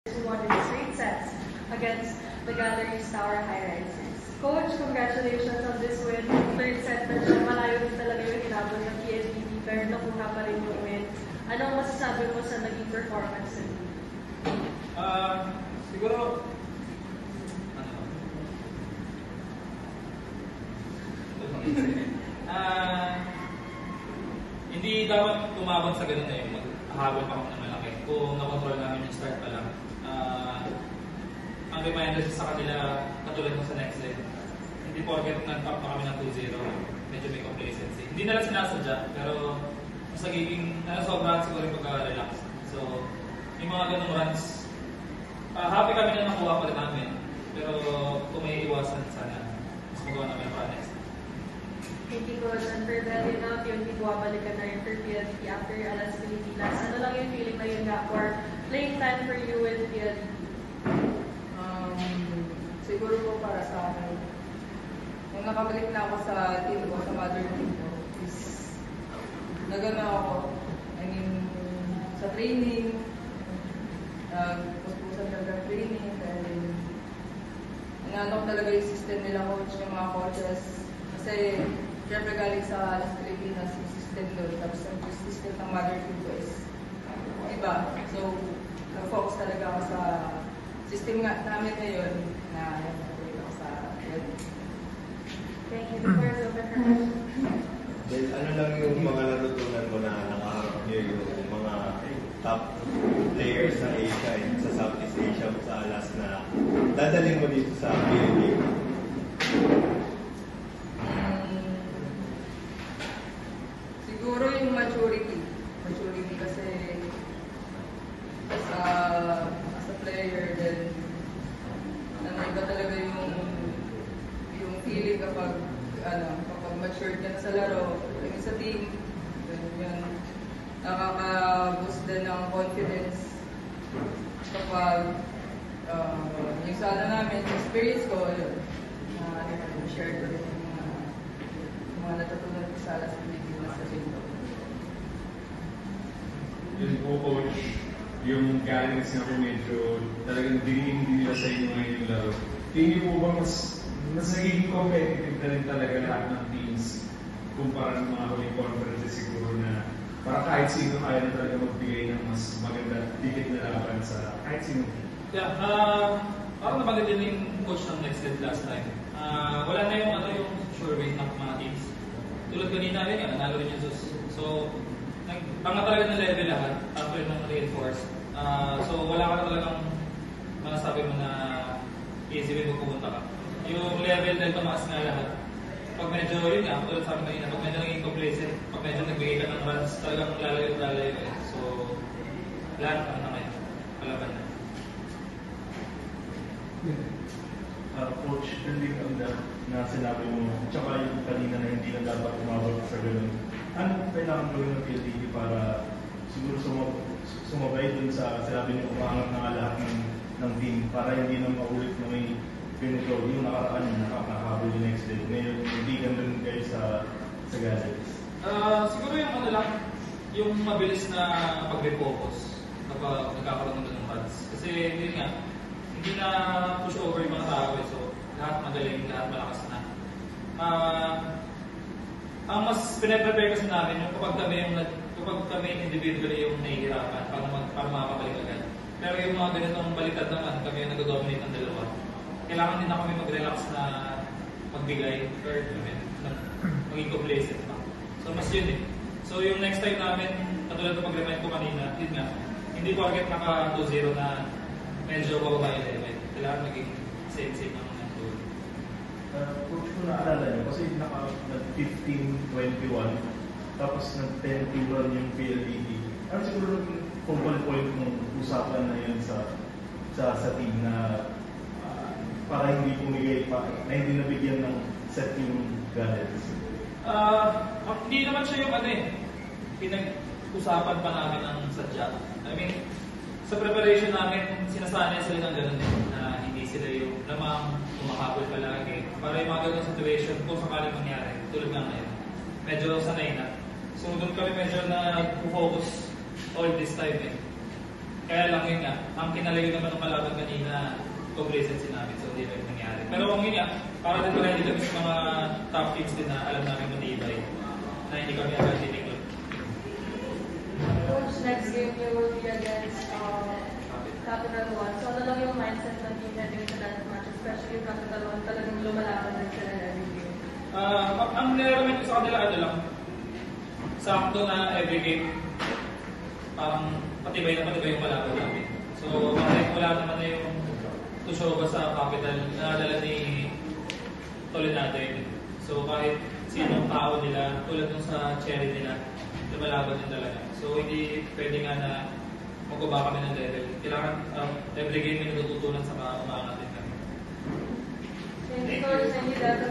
who won in straight sets against the Galleries Tower High-Risers. Coach, congratulations on this win. Third set na siya, malayo din talaga yung hinabol ng PLDT pero nakuha pa rin yung win. Anong masasabi mo sa naging performance nito? Siguro, hindi dapat tumabot sa ganun na yung maghahabol pa kung na malaki. Kung nakontrol namin yung start pa lang. Ang reminder sa kanila, katulad mo sa next leg, hindi porket nag-top na kami ng 2-0, medyo may complacency. Hindi na lang sinasadya, pero mas nagiging, sobrang siguro yung pagka-relax. So, yung mga ganung runs, happy kami na nakuha pa rin namin, pero kung may iwasan, sana mas magawa namin para next. Thank you, Coach. And for that, yung bumabalikan na rin for PLDT after Alas Pilipinas. Ano lang yung feeling na yun nga for playing time for you with PLDT? Siguro po para sa akin, nung nakabalik na ako sa team ko, sa mother team ko, is nagana ako. I mean, sa training, puspusan talaga training, dahil inanok talaga yung system nila coach, yung mga coaches. Kasi, syempre galing sa Las Pilipinas, yung system doon, tapos yung system ng mother team ko is iba. So, na-focus talaga ako sa system nga namin ngayon na nag-focus ako sa yun. Thank you. The floor is open for questions. Then, ano lang yung mga natutunan mo na nakaharap niyo yung mga top players sa Asia and sa Southeast Asia sa Alas na dadalhin mo dito sa PLDT? Siguro yung maturity. Maturity kasi as a player, then iba talaga yung feeling kapag matured ka na sa laro, yung sa team, yun, nakaka-boost din ng confidence kapag yung sa namin, experience ko, yun, share ko rin yung mga natutunan ko sa Alas Pilipinas sa team ko. Yun po, Coach, yung galing nga po medyo talagang dinigin nila sa inyo ngayon yung laro. Tingin po ba mas nagiging competitive na rin talaga lahat ng teams kumpara ng mga huling conferences siguro na para kahit sino kaya na talaga magbigay ng mas maganda dikit na laban sa kahit sino. Yeah, parang nabanggit din yung coach ng next league last time. Wala na yung sure weight ng mga teams. Tulad kanina rin, nanalo rin yung Zeus. So, nagpanga talaga ng level lahat after ng reinforce. So, wala ka na talagang masasabi mo na easy win mo pumunta ka. Yung level dahil tumaas na lahat. Pag medyo, yun nga, tulad sa amin kanina, pag medyo naging complacent, pag medyo nagbigay ka ng runs, talagang lalayo eh. So, lahat na ngayon, palaban na. Coach, hindi na sinabi mo, tsaka yung kanina na hindi na dapat umabot sa ganun. Ano kailangan gawin ng PLDT para siguro sumabay dun sa sinabi niyo umangat na lahat ng team para hindi na maulit na may pinito yung nakaraan yung nakakahabol yung next day. Ngayon, hindi ganun kayo sa Galleries. Siguro yung lang, yung mabilis na pag-refocus kapag nagkakaroon ng ganung runs. Kasi yun nga, hindi na push over yung mga tao so lahat magaling, lahat malakas na. Ang mas pinaprepare kasi namin yung kapag kami individually yung nahihirapan para makapabalik agad. Pero yung mga ganitong baliktad naman, kami yung nag-dominate ng dalawa. Kailangan din na kami mag-relax na magbigay or maging complacent pa. So mas yun eh. So yung next time namin, katulad ng pag-remind ko kanina, yun nga, hindi porket naka 2-0 na medyo bababa yung level. Kailangan maging same ng goal. Coach, kung naalala niyo, kasi naka-15-21, tapos nag-10-1 yung PLDT. Ano siguro yung focal point mong usapan na yun sa team na para hindi pumigay pa, na hindi nabigyan ng set yung Galleries? Hindi naman siya yung pinag-usapan pa namin ng sadya. I mean, sa preparation namin, sinasanay sila ng gano'n na hindi sila yung lamang kumakabol palagi. Para yung mga gano'ng situation, kung sakaling mangyari, tulad nga ngayon, medyo sanay na. So doon kami medyo na-focus all this time eh. Kaya lang yun nga, ang kinalayo naman ng kalaban kanina, complacency namin, so hindi rin nangyari. Pero kung yun nga, para din pala hindi kami sa mga top teams din na alam namin matibay, na hindi kami agad titigil. Coach, next game you will be against Capital One. So ano lang yung mindset ng team heading into that match, especially yung Capital One talagang lumalaban din sila every game? Ang nilalamit ko sa kanila, ano lang, sakto na every game, parang patibay na patibay yung kalaban namin. So, kahit wala naman na yung Tusoba sa Capital, nadala ni Toledano yun. So, kahit sinong tao nila, tulad nung sa Cherry nila, lumalaban din talaga. So, hindi pwede nga na magbaba kami ng level. Kailangan every game may natututunan sa mga natin kami. Thank you, Coach. Thank you, Dr.